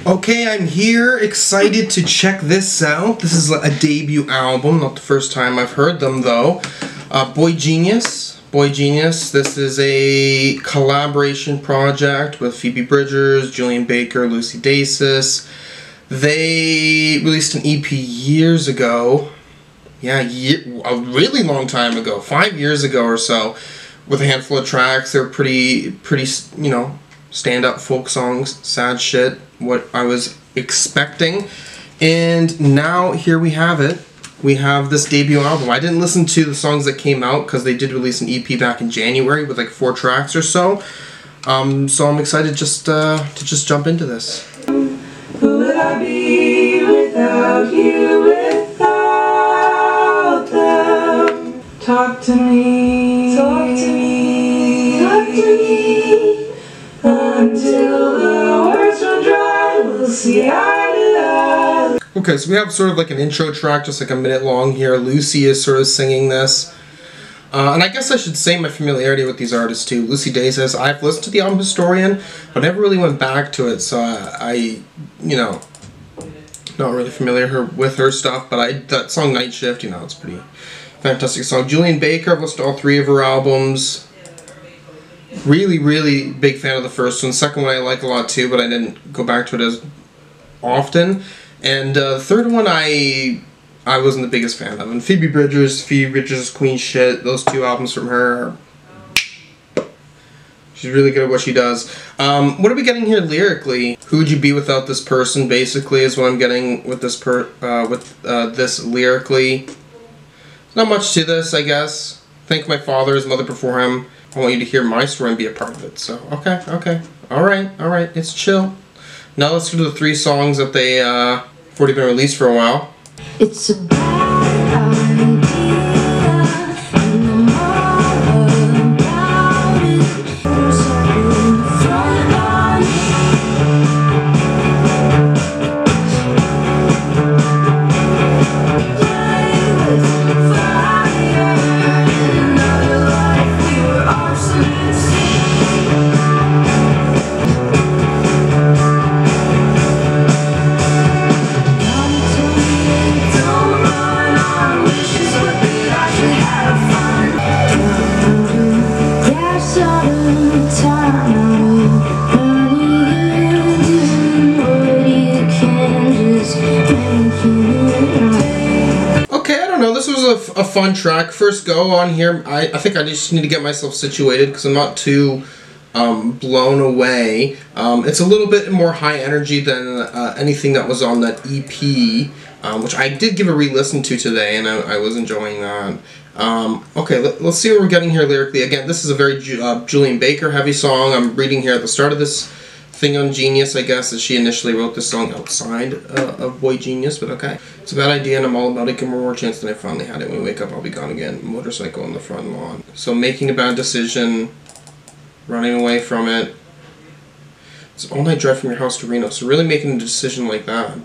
Okay, I'm here, excited to check this out. This is a debut album, not the first time I've heard them though. Boygenius. This is a collaboration project with Pheobe Bridgers, Julian Baker, Lucy Dacus. They released an EP years ago. Yeah, a really long time ago, 5 years ago or so, with a handful of tracks. They're pretty, you know, stand-up folk songs, sad shit, what I was expecting. And now here we have it. We have this debut album. I didn't listen to the songs that came out because they did release an EP back in January with like 4 tracks or so. So I'm excited just to jump into this. Who would I be without you, without them? Talk to me, talk to me, talk to me. Until the words run dry, we'll see eye to eye. Okay, so we have sort of like an intro track, just like a minute long here. Lucy is sort of singing this. And I guess I should say my familiarity with these artists too. Lucy Dacus, I've listened to the album Historian, but never really went back to it, so I you know, not really familiar with her stuff, but that song Night Shift, you know, it's a pretty fantastic song. Julian Baker, I've listened to all 3 of her albums. Really big fan of the first one. Second one I like a lot too, but I didn't go back to it as often. And the third one I wasn't the biggest fan of. And Pheobe Bridgers is queen shit. Those 2 albums from her, she's really good at what she does. What are we getting here lyrically? Who would you be without this person, basically, is what I'm getting with this this lyrically. Not much to this, I guess. Thank my father, his mother before him. I want you to hear my story and be a part of it. So, okay. Alright, it's chill. Now let's go to the 3 songs that they have already been released for a while. It's a bad idea, and I'm all about it. There's something front line. Play with fire, in another life we were arsonists. This was a fun track. First go on here, I think I just need to get myself situated because I'm not too blown away. It's a little bit more high energy than anything that was on that EP, which I did give a re-listen to today, and I was enjoying that. Okay, let's see what we're getting here lyrically. Again, this is a very Julian Baker heavy song. I'm reading here at the start of this thing on Genius, I guess, that she initially wrote this song outside of Boygenius, but okay. It's a bad idea and I'm all about it. Give more chance than I finally had it. When we wake up, I'll be gone again. Motorcycle on the front lawn. So making a bad decision, running away from it. It's all night drive from your house to Reno. So really making a decision like that.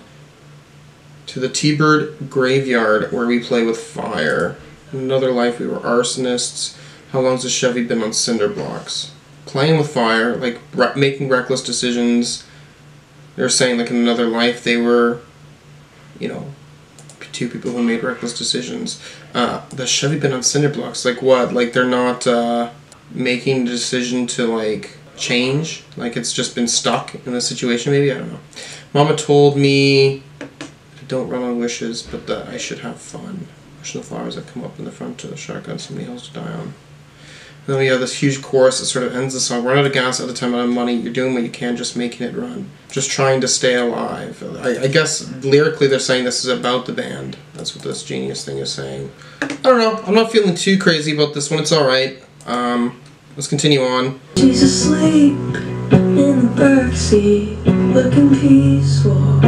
To the T-Bird graveyard where we play with fire. In another life we were arsonists. How long's the Chevy been on cinder blocks? Playing with fire, like making reckless decisions. They're saying like in another life they were, you know, 2 people who made reckless decisions. The Chevy been on cinder blocks, like what? Like they're not making the decision to like change? Like it's just been stuck in a situation maybe? I don't know. Mama told me don't run on wishes, but that I should have fun. Wishing the flowers that come up in the front to the shotgun somebody else to die on. And then we have this huge chorus that sort of ends the song. Run out of gas at the time, out of money. You're doing what you can, just making it run. Just trying to stay alive. I guess lyrically they're saying this is about the band. That's what this Genius thing is saying. I don't know. I'm not feeling too crazy about this one. It's alright. Let's continue on. She's asleep in the backseat, looking peaceful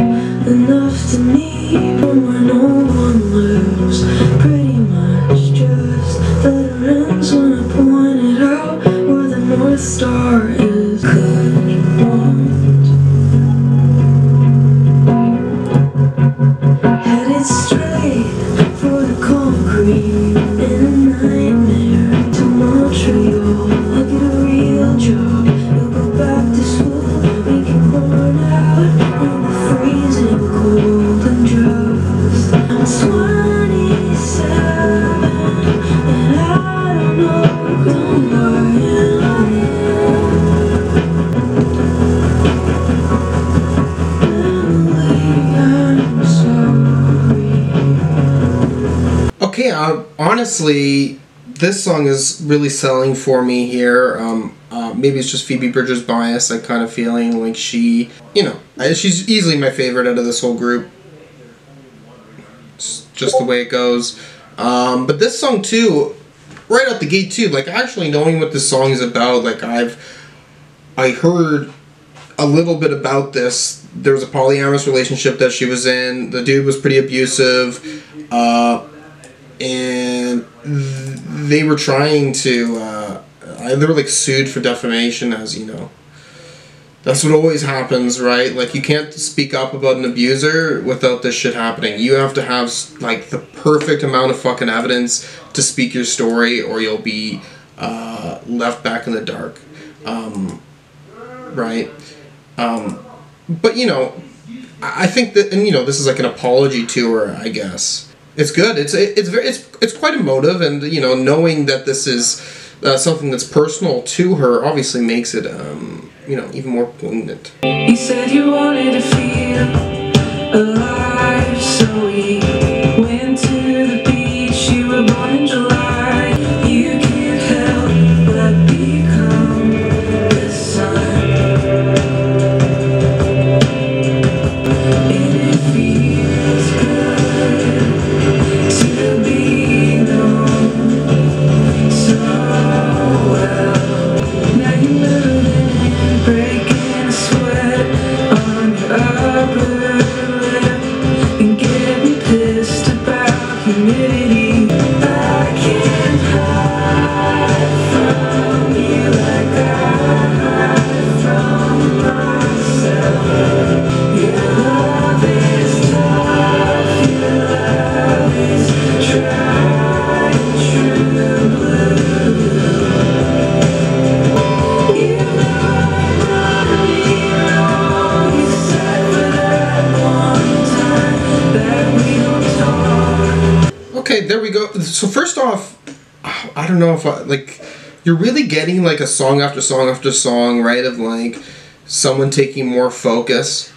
enough to me. Where no one lives, pretty much just veterans. When I pointed out where the North Star is, could want. Headed straight for the concrete in a nightmare to Montreal. Look at a real job. You'll go back to school, we can burn out in the Yeah, honestly, this song is really selling for me here. Maybe it's just Phoebe Bridgers' bias. I kind of feeling like she, she's easily my favorite out of this whole group. It's just the way it goes. But this song too, right out the gate too, like actually knowing what this song is about, like I heard a little bit about this. There was a polyamorous relationship that she was in. The dude was pretty abusive, and they were trying to. They were like sued for defamation, as you know. That's what always happens, right? Like you can't speak up about an abuser without this shit happening. You have to have like the perfect amount of fucking evidence to speak your story, or you'll be left back in the dark, right? But I think that, and this is like an apology to her, I guess. It's good. It's quite emotive, and knowing that this is something that's personal to her obviously makes it even more poignant. You said you wanted to feel alive, so we went to the beach. You were born in July. You can't help but become the sun. And it feels good to be known so well. Now you're moving, breaking a sweat on your upper lip, and get me pissed about humidity. I can't hide from you like I hide from myself. Your love is tough, your love is tried and true blue. You never done me wrong, except for that one time that we don't talk. Okay, there we go. So first off, I don't know if you're really getting like a song after song after song, right? Of like someone taking more focus.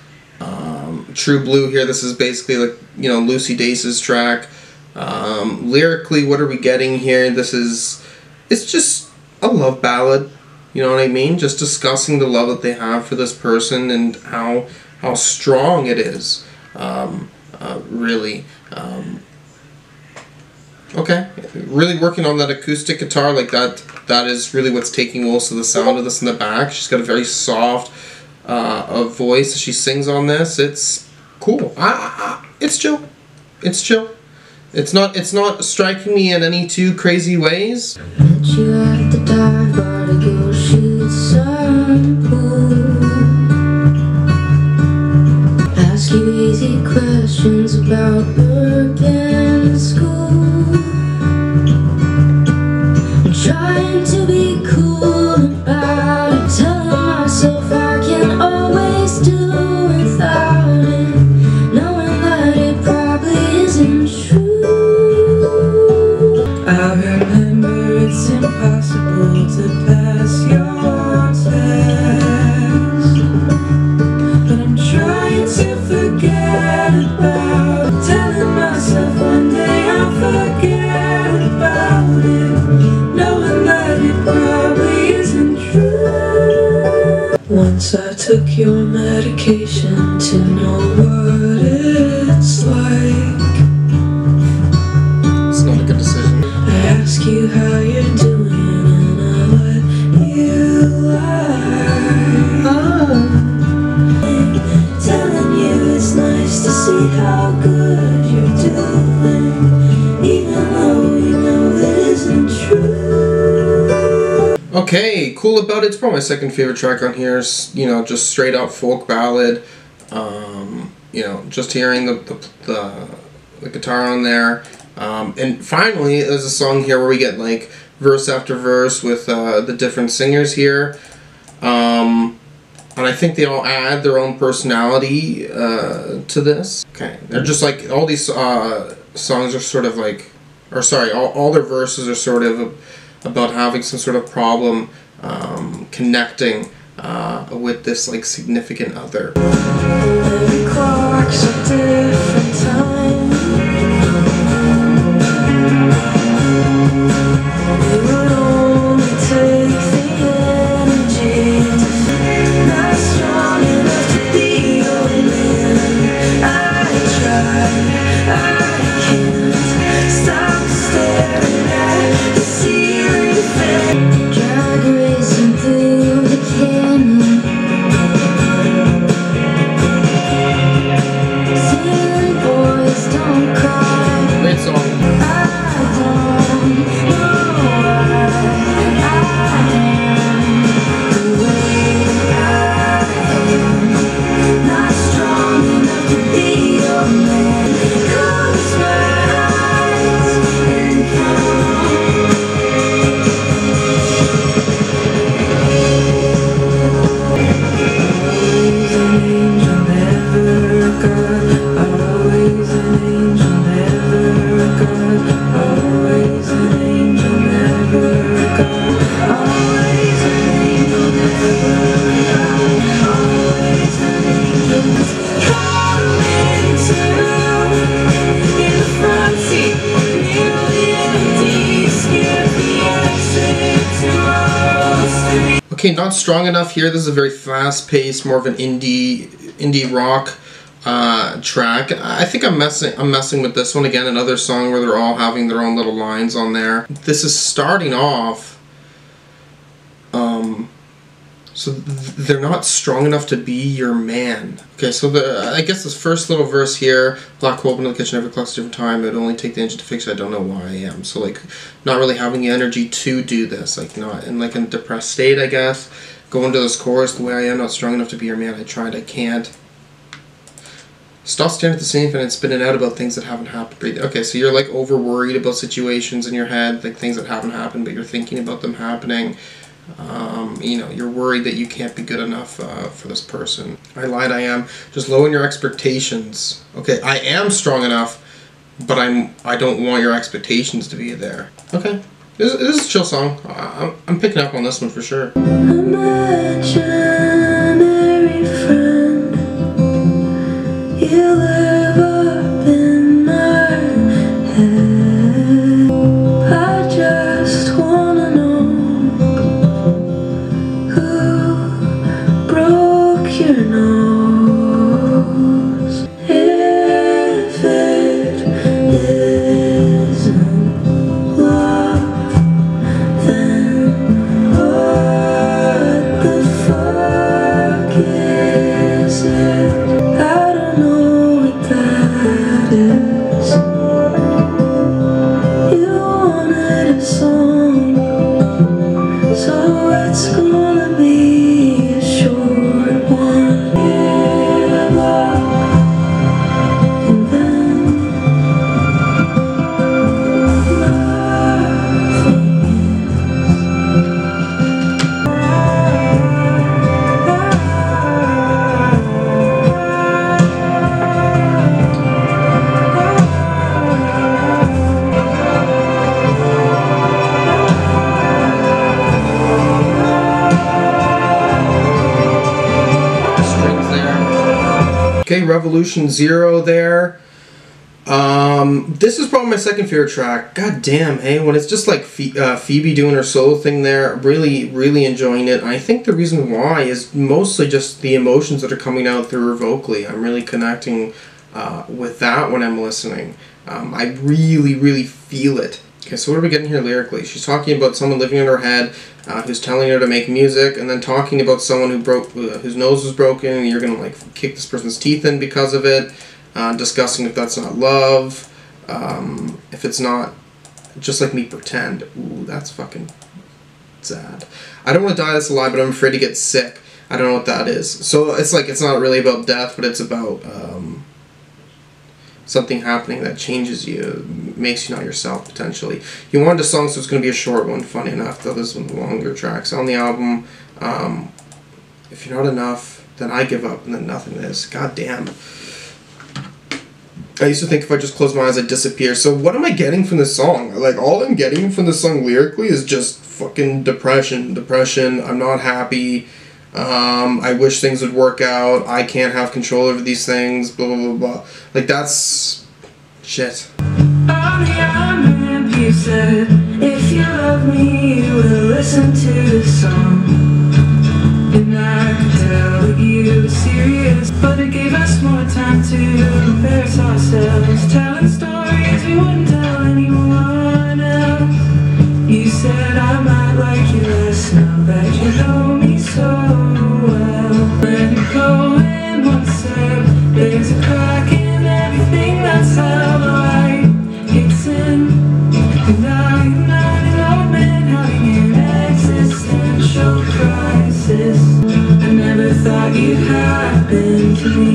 True Blue here. This is basically like Lucy Dace's track. Lyrically, what are we getting here? It's just a love ballad. You know what I mean? Just discussing the love that they have for this person and how strong it is. Really. Okay, really working on that acoustic guitar, like that is really what's taking most of the sound of this in the back. She's got a very soft voice as she sings on this. It's cool. It's chill. It's chill. It's not striking me in any too crazy ways. Met you at the dive bar to go shoot some pool. Ask you easy questions about work and school. I'm trying to be cool about it, telling myself I can always do without it, knowing that it probably isn't true. I remember it's impossible to pass your test, but I'm trying to forget about it, telling myself one day I'll forget about it, knowing that it probably isn't true. Once I took your medication to know what it's like. It's not a good decision. I ask you how you're doing and I let you lie. Telling you it's nice to see how good you're doing, even though you know it isn't true. Okay, Cool About It's probably my second favorite track on here. Just straight up folk ballad. Just hearing the guitar on there. And finally, there's a song here where we get like verse after verse with the different singers here. And I think they all add their own personality to this. Okay, they're just like, all these songs are sort of like, all their verses are sort of about having some sort of problem connecting with this like significant other. Every clock's a different time. Okay, not strong enough here. This is a very fast-paced, more of an indie rock track. I think I'm messing with this one again. Another song where they're all having their own little lines on there. This is starting off. So they're not strong enough to be your man. Okay, so I guess this first little verse here, black hole in the kitchen, every clock's a different time, it would only take the engine to fix it, I don't know why I am. So like, not really having the energy to do this, like not in like a depressed state, I guess. Go into this chorus, the way I am, not strong enough to be your man, I tried, I can't. Stop staring at the ceiling fan and spinning out about things that haven't happened. Breathe. Okay, so you're like over worried about situations in your head, like things that haven't happened, but you're thinking about them happening. You know, you're worried that you can't be good enough for this person. I lied, I am. Just lowering your expectations. Okay, I am strong enough, but I don't want your expectations to be there. Okay, this is a chill song. I'm picking up on this one for sure. Imaginary friend, you live up in my head. I just wanna know your nose. If it isn't love, then what the fuck is it? I don't know what that is. You wanted a song, so it's gonna be a short one. Okay, Revolution 0 there. This is probably my second favorite track. God damn, hey, when it's just like Phoebe doing her solo thing there, really enjoying it. I think the reason why is mostly just the emotions that are coming out through her vocally. I'm really connecting with that when I'm listening. I really feel it. Okay, so what are we getting here lyrically? She's talking about someone living in her head who's telling her to make music, and then talking about someone whose nose was broken, and you're gonna like kick this person's teeth in because of it. Discussing if that's not love, if it's not just like me pretend. Ooh, that's fucking sad. I don't want to die, that's a lie, but I'm afraid to get sick. I don't know what that is. So it's like, it's not really about death, but it's about something happening that changes you, makes you not yourself, potentially. You wanted a song, so it's going to be a short one, funny enough, though this one's longer tracks on the album. If you're not enough, then I give up, and then nothing is. God damn. I used to think if I just close my eyes, I'd disappear. So what am I getting from this song? Like, all I'm getting from this song lyrically is just fucking depression. I'm not happy. I wish things would work out. I can't have control over these things. Blah, blah, blah, blah. Like, that's shit. On the island, you said, if you love me, you will listen to this song. And I could tell that you were serious, but it gave us more time to embarrass ourselves, telling stories we wouldn't tell anyone else. You said I might like you less now that you know me so well. Leonard Cohen once said, there's a crack in everything that's how the light hits in. And I'm not an old man having an existential crisis. I never thought you'd happen to me.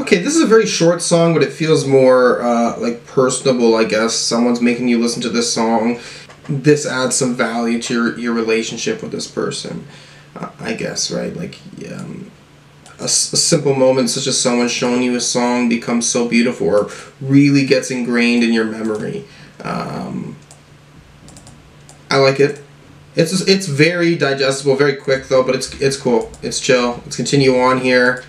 Okay, this is a very short song, but it feels more like personable, I guess. Someone's making you listen to this song. This adds some value to your relationship with this person, I guess, right? Like, a simple moment such as someone showing you a song becomes so beautiful, or really gets ingrained in your memory. I like it. It's very digestible, very quick though, but it's cool. It's chill. Let's continue on here.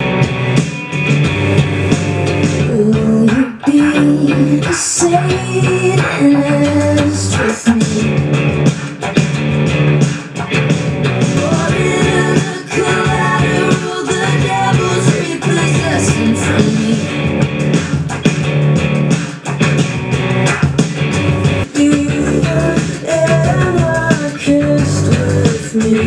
Will you be Satanist with me. More than the collateral, the devil's repossessing from me. You were anarchist with me.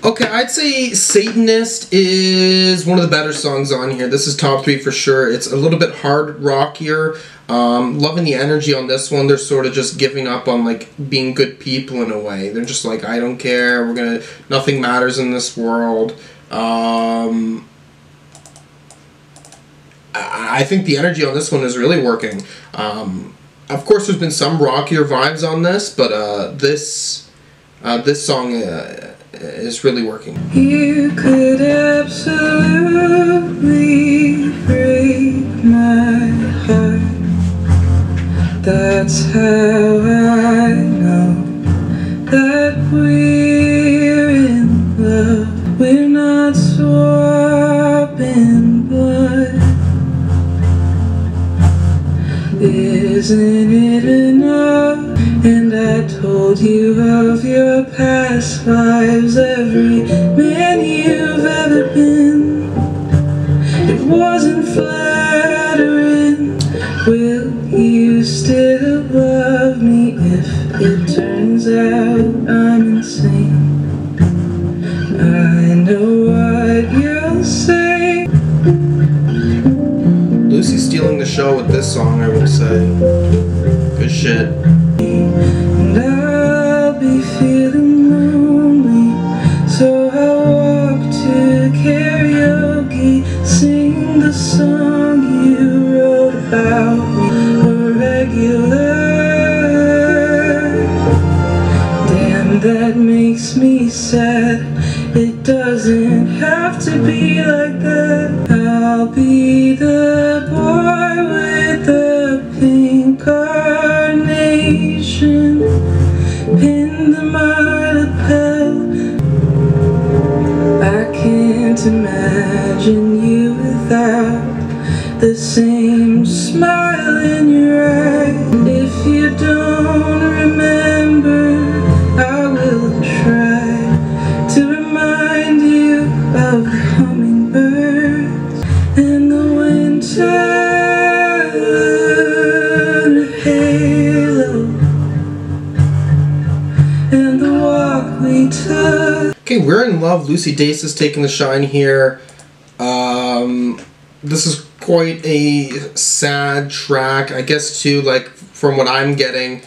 Okay, I'd say Satanist is one of the better songs on here. This is top 3 for sure. It's a little bit hard rockier. Loving the energy on this one. They're sort of just giving up on like being good people in a way. They're just like, I don't care. Nothing matters in this world. I think the energy on this one is really working. Of course, there's been some rockier vibes on this, but this song is really working. You could absolutely break my heart. That's how I know that we're in love. We're not swapping blood. Isn't it enough? And I told you of your past lives, every man you've ever been. It wasn't flattering. Will you still love me if it turns out I'm insane? I know what you'll say. Lucy's stealing the show with this song, I will say. Good shit. And I'll be feeling lonely, so I'll walk to karaoke, sing the song you wrote about me, a regular. Damn, that makes me sad. It doesn't have to be like that. I'll be the boy with the pink carnation pinned to my lapel. I can't imagine you without the same smile in your eye. If you don't remember, I will try to remind you of the hummingbirds and the winter halo and the walk we took. Okay, We're in Love. Lucy Dace is taking the shine here. This is quite a sad track, I guess, too, like, from what I'm getting.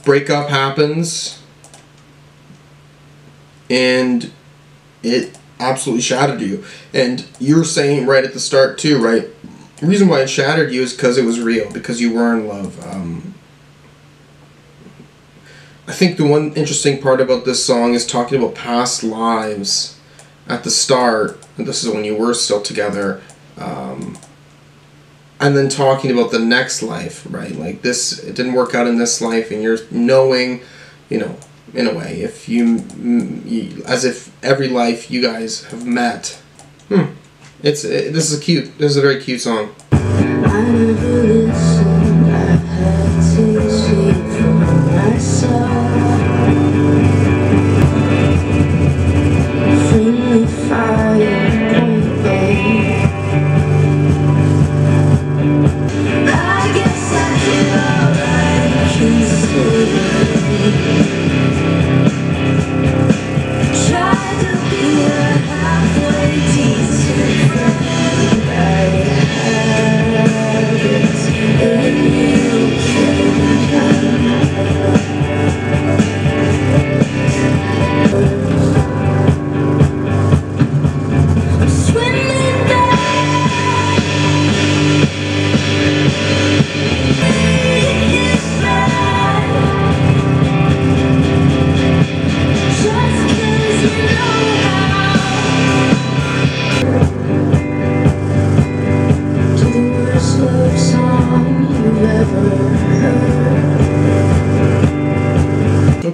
Breakup happens, and it absolutely shattered you. And you were saying right at the start, too, right? The reason why it shattered you is because it was real, because you were in love. I think the one interesting part about this song is talking about past lives at the start, and this is when you were still together, and then talking about the next life, right? Like this, it didn't work out in this life, and you're knowing, you know, in a way, if you as if every life you guys have met. This is a very cute song. I never listened, I've had to see for myself. Friendly fire, point blank. I guess I did alright, tried to be a halfway decent friend.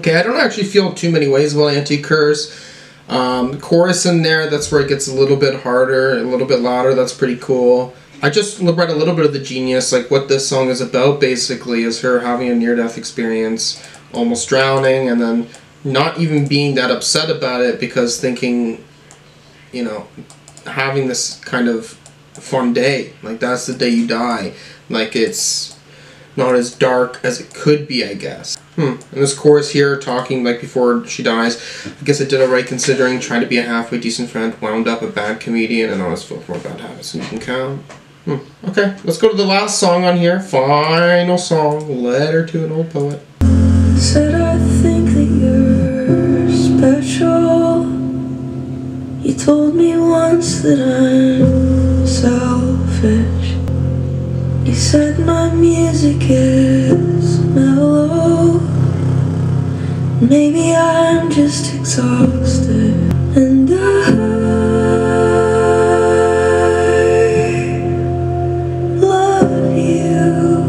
Okay, I don't actually feel too many ways about Anti-Curse. Chorus in there, that's where it gets a little bit harder, a little bit louder. That's pretty cool. I just read a little bit of the genius, like what this song is about basically is her having a near-death experience, almost drowning, and then not even being that upset about it because thinking, you know, having this kind of fun day, like that's the day you die, like it's not as dark as it could be, I guess. And this chorus here, talking like before she dies, I guess I did it right considering trying to be a halfway decent friend, wound up a bad comedian, and always feel for bad habits and you can count. Okay, let's go to the last song on here, final song, Letter to an Old Poet. Said I think that you're special. You told me once that I'm selfish. You said my music is mellow. Maybe I'm just exhausted. And I love you.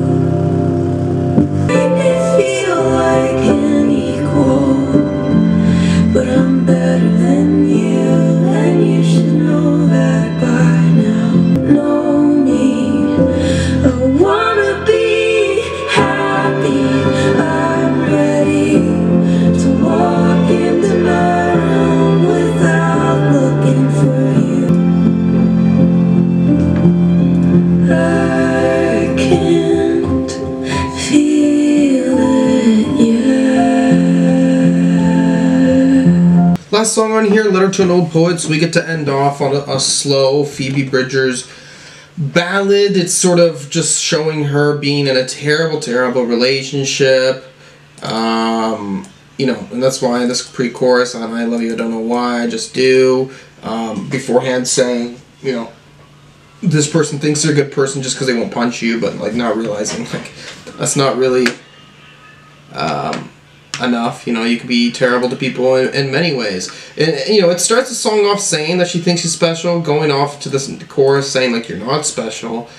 Make me feel like an equal, but I'm better than you, and you should know that by now. Know me, I wanna be happy. I'm ready to walk into my room without looking for you. I can't feel it yet. Last song on here, Letter to an Old Poet, so we get to end off on a slow Phoebe Bridgers ballad. It's sort of just showing her being in a terrible, terrible relationship. You know, and that's why this pre-chorus on I Love You, I Don't Know Why, I Just Do, beforehand saying, you know, this person thinks they're a good person just because they won't punch you, but like not realizing like that's not really enough. You know, you can be terrible to people in many ways. And you know, it starts the song off saying that she thinks she's special, going off to this chorus saying like you're not special,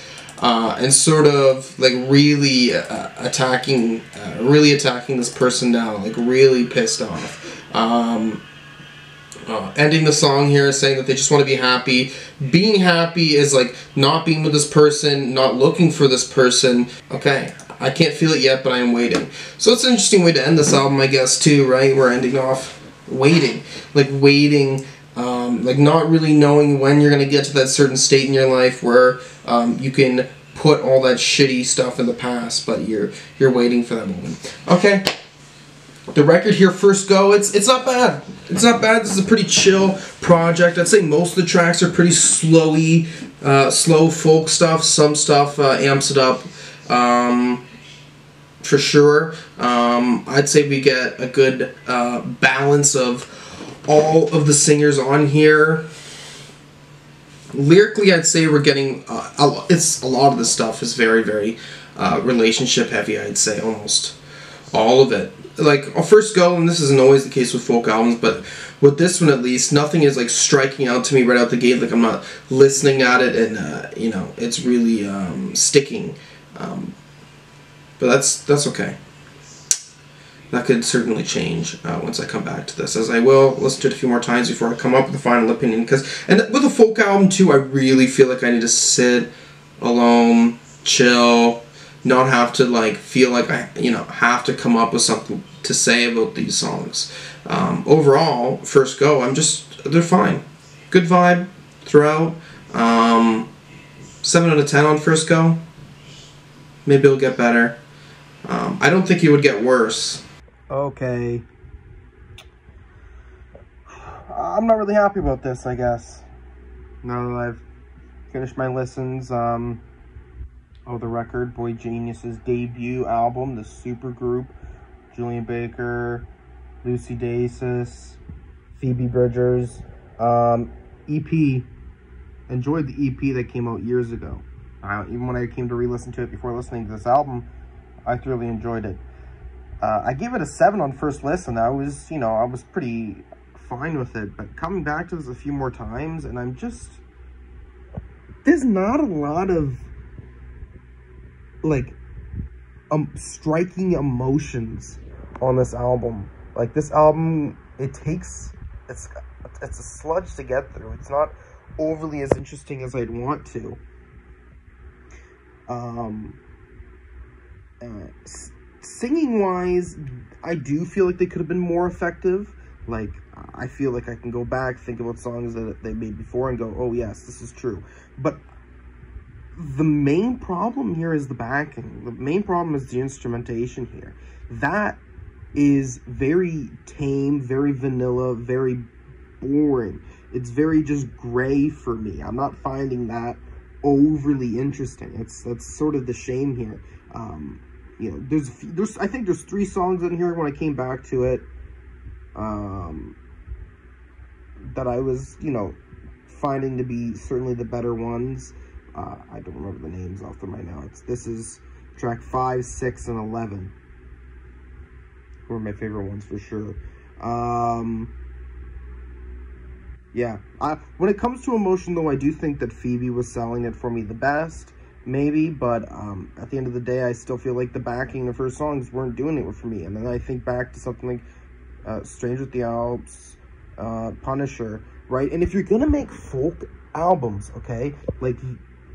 and sort of like really attacking this person now, like really pissed off. Ending the song here saying that they just want to be happy. Being happy is like not being with this person, not looking for this person. Okay, I can't feel it yet, but I am waiting. So it's an interesting way to end this album, I guess, too, right? We're ending off waiting. Like waiting, like not really knowing when you're going to get to that certain state in your life where you can put all that shitty stuff in the past, but you're waiting for that moment. Okay. The record here, First Go, it's not bad. It's not bad. This is a pretty chill project. I'd say most of the tracks are pretty slowy, slow folk stuff. Some stuff amps it up, for sure. I'd say we get a good balance of all of the singers on here. Lyrically, I'd say we're getting a lot of the stuff is very, very relationship heavy. I'd say almost all of it. Like First Go, and this isn't always the case with folk albums, but with this one at least, nothing is like striking out to me right out the gate. Like I'm not listening at it, and you know, it's really sticking. But that's okay. That could certainly change once I come back to this, as I will listen to it a few more times before I come up with a final opinion. And with a folk album too, I really feel like I need to sit alone, chill, not have to like feel like I have to come up with something to say about these songs. Overall, First Go, they're fine. Good vibe throughout. 7 out of 10 on First Go. Maybe it'll get better. I don't think it would get worse. Okay. I'm not really happy about this, I guess. Now that I've finished my listens, the record, Boygenius' debut album, the supergroup, Julian Baker, Lucy Dacus, Phoebe Bridgers, EP. Enjoyed the EP that came out years ago. Even when I came to re-listen to it before listening to this album, I thoroughly enjoyed it. I gave it a 7 on first listen. I was pretty fine with it, but coming back to this a few more times, and there's not a lot of like striking emotions on this album. Like, this album, it's a sludge to get through. It's not overly as interesting as I'd want to. Singing wise, I do feel like they could have been more effective. Like, I feel like I can go back, think about songs that they made before and go, oh yes, this is true. But the main problem here is the backing. The main problem is the instrumentation here. That is very tame, very vanilla, very boring. It's very just gray for me. I'm not finding that overly interesting. That's sort of the shame here. You know, there's I think there's 3 songs in here when I came back to it that I was, you know, finding to be certainly the better ones. I don't remember the names off them right now. This is track 5, 6, and 11. Were my favorite ones for sure. Yeah. When it comes to emotion, though, I do think that Phoebe was selling it for me the best, maybe. But at the end of the day, I still feel like the backing of her songs weren't doing it for me. And then I think back to something like Strange with the Alps, Punisher, right? And if you're gonna make folk albums, okay, like,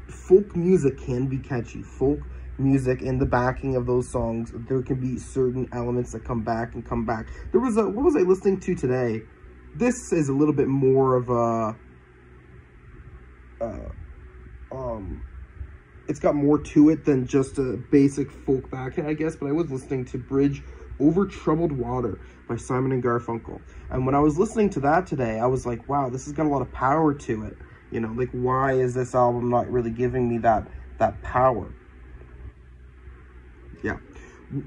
folk music can be catchy. Folk music and the backing of those songs, there can be certain elements that come back and come back. There was what was I listening to today? This is a little bit more of a it's got more to it than just a basic folk backing, I guess. But I was listening to Bridge Over Troubled Water by Simon and Garfunkel, and when I was listening to that today, I was like, wow, this has got a lot of power to it. You know, like, why is this album not really giving me that power? Yeah,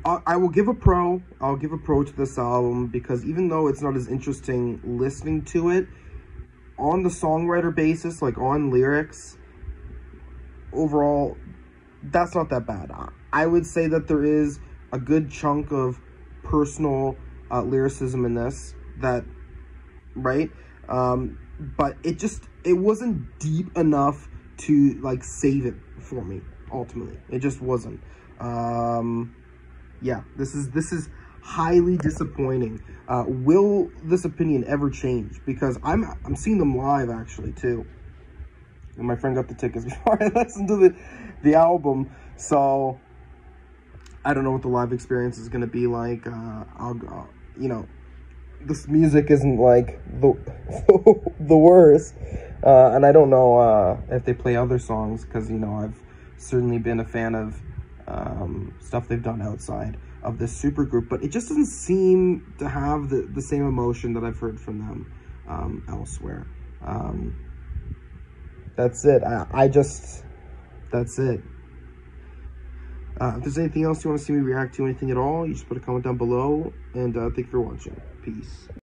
I will give a pro. I'll give a pro to this album, because even though it's not as interesting listening to it, on the songwriter basis, like on lyrics, overall, that's not that bad. I would say that there is a good chunk of personal lyricism in this, right? But it wasn't deep enough to, like, save it for me, ultimately. It just wasn't. Yeah, this is highly disappointing. Will this opinion ever change? Because I'm seeing them live, actually, too. And my friend got the tickets before I listened to the album, so I don't know what the live experience is going to be like. You know, this music isn't, like, the worst, and I don't know if they play other songs, because, you know, I've certainly been a fan of stuff they've done outside of this supergroup, but it just doesn't seem to have the same emotion that I've heard from them elsewhere. That's it. That's it. If there's anything else you want to see me react to, anything at all, you just put a comment down below, and thank you for watching. Peace.